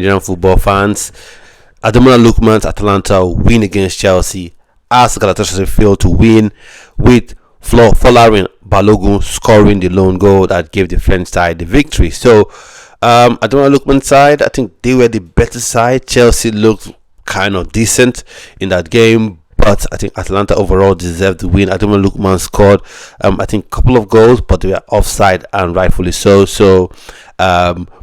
Nigerian football fans. Ademola Lookman's Atalanta win against Chelsea as Galatasaray failed to win, with Folarin Balogun scoring the lone goal that gave the French side the victory. So, Ademola Lookman's side, I think they were the better side. Chelsea looked kind of decent in that game, but I think Atalanta overall deserved the win. Ademola Lookman scored, I think, a couple of goals, but they were offside, and rightfully so.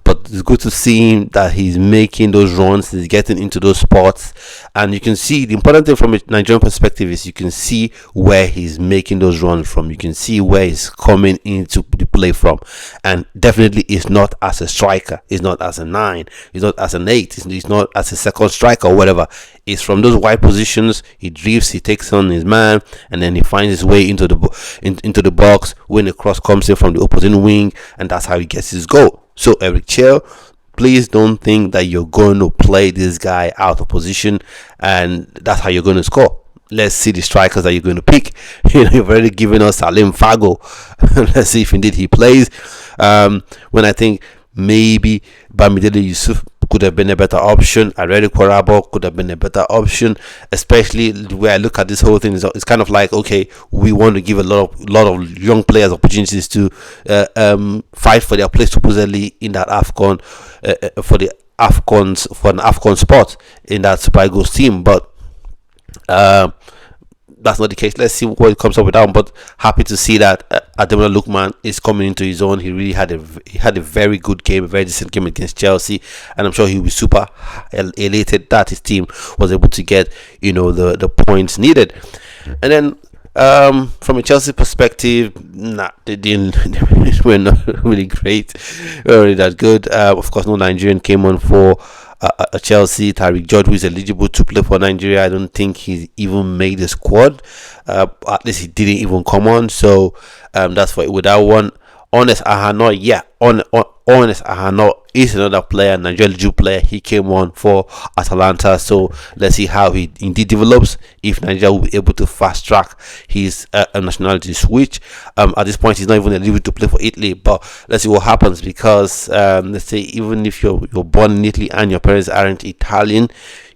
But it's good to see him that he's making those runs, he's getting into those spots, and you can see the important thing from a Nigerian perspective is you can see where he's making those runs from. You can see where he's coming into the play from, and definitely it's not as a striker, it's not as a 9, it's not as an 8, it's not as a second striker or whatever. It's from those wide positions. He drifts, he takes on his man, and then he finds his way into the box when the cross comes in from the opposing wing, and that's how he gets his goal. So Eric Chell, please don't think that you're going to play this guy out of position and that's how you're going to score. Let's see the strikers that you're going to pick. You've already given us Salim Fago. Let's see if indeed he plays. When I think maybe Bamidele Yusuf could have been a better option. Aredi Kwarabo could have been a better option, especially the way I look at this whole thing. It's kind of like, okay, we want to give a lot of young players opportunities to fight for their place supposedly in that AFCON, for an AFCON spot in that Super Eagles team, but that's not the case. Let's see what comes up with that one. But happy to see that Ademola Lookman is coming into his own. He really had a very good game, a very decent game against Chelsea, and I'm sure he'll be super elated that his team was able to get the points needed. And then from a Chelsea perspective, they were not really great, not really that good. Of course, no Nigerian came on for Chelsea. Tariq George, who is eligible to play for Nigeria, I don't think he even made the squad. At least he didn't even come on. So that's for it with that one. Honest Ahano, Honest Ahano is another player, Nigerian eligible player. He came on for Atalanta, so let's see how he indeed develops. If Nigeria will be able to fast track his nationality switch. At this point, he's not even eligible to play for Italy, but let's see what happens, because let's say even if you're born in Italy and your parents aren't Italian,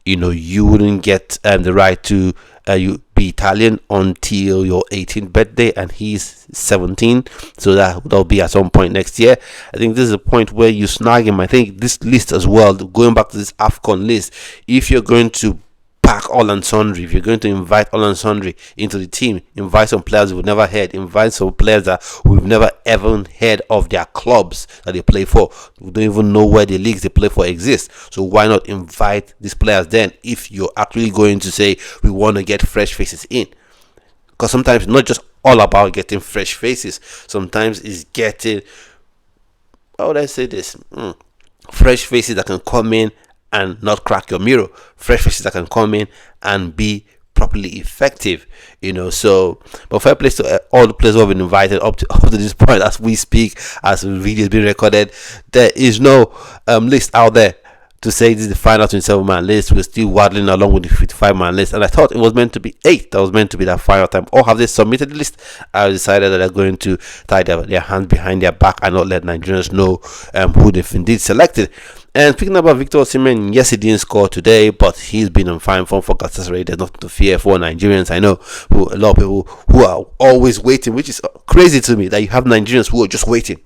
you wouldn't get the right to you be Italian until your 18th birthday, and he's 17, so that'll be at some point next year. I think this is a point where you snag him. I think this list as well, going back to this AFCON list, if you're going to pack all and sundry, if you're going to invite all and sundry into the team, invite some players we've never heard, invite some players that we've never ever heard of their clubs that they play for. We don't even know where the leagues they play for exist. So why not invite these players then, if you're actually going to say we want to get fresh faces in? Because sometimes it's not just all about getting fresh faces. Sometimes it's getting, how would I say this? Fresh faces that can come in and not crack your mirror, fresh faces that can come in and be properly effective, So, but fair play to all the players who have been invited up to this point as we speak, as the video is being recorded. There is no list out there to say this is the final 27-man list. We're still waddling along with the 55-man list, and I thought it was meant to be 8 that was meant to be that final time. Or have they submitted the list? I decided that they're going to tie their hands behind their back and not let Nigerians know who they've indeed selected. And speaking about Victor Osimhen, yes, he didn't score today, but he's been in fine form for Galatasaray. There's nothing to fear for Nigerians. I know a lot of people who are always waiting, which is crazy to me that you have Nigerians who are just waiting.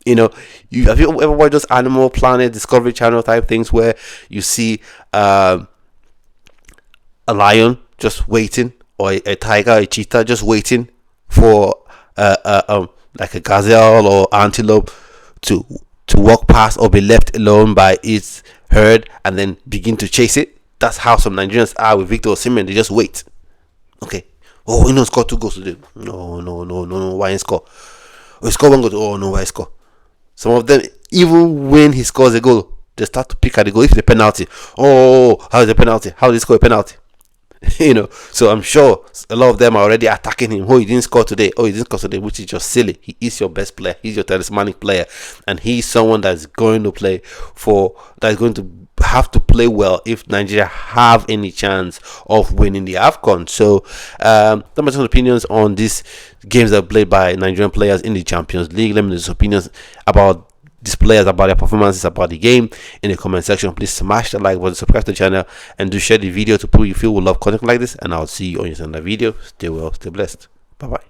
Have you ever watched those Animal Planet, Discovery Channel type things where you see a lion just waiting, or a tiger, a cheetah just waiting for like a gazelle or antelope to walk past or be left alone by its herd and then begin to chase it? That's how some Nigerians are with Victor Osimhen. They just wait. Okay. Oh, he score 2 goals today. No. Why he score? Oh, he score 1 goal. Oh, no, why he score? Some of them, even when he scores a goal, they start to pick at the goal. If it's a penalty, how is the penalty? How did he score a penalty? So I'm sure a lot of them are already attacking him. Oh, he didn't score today. Which is just silly. He is your best player. He's your talismanic player, and he's someone that's going to have to play well if Nigeria have any chance of winning the AFCON. So, not much opinions on these games that are played by Nigerian players in the Champions League. Let me know his opinions about these players, about their performances, about the game in the comment section. Please smash the like button, subscribe to the channel, and do share the video to people you feel will love content like this. And I'll see you on your another video. Stay well, stay blessed. Bye bye.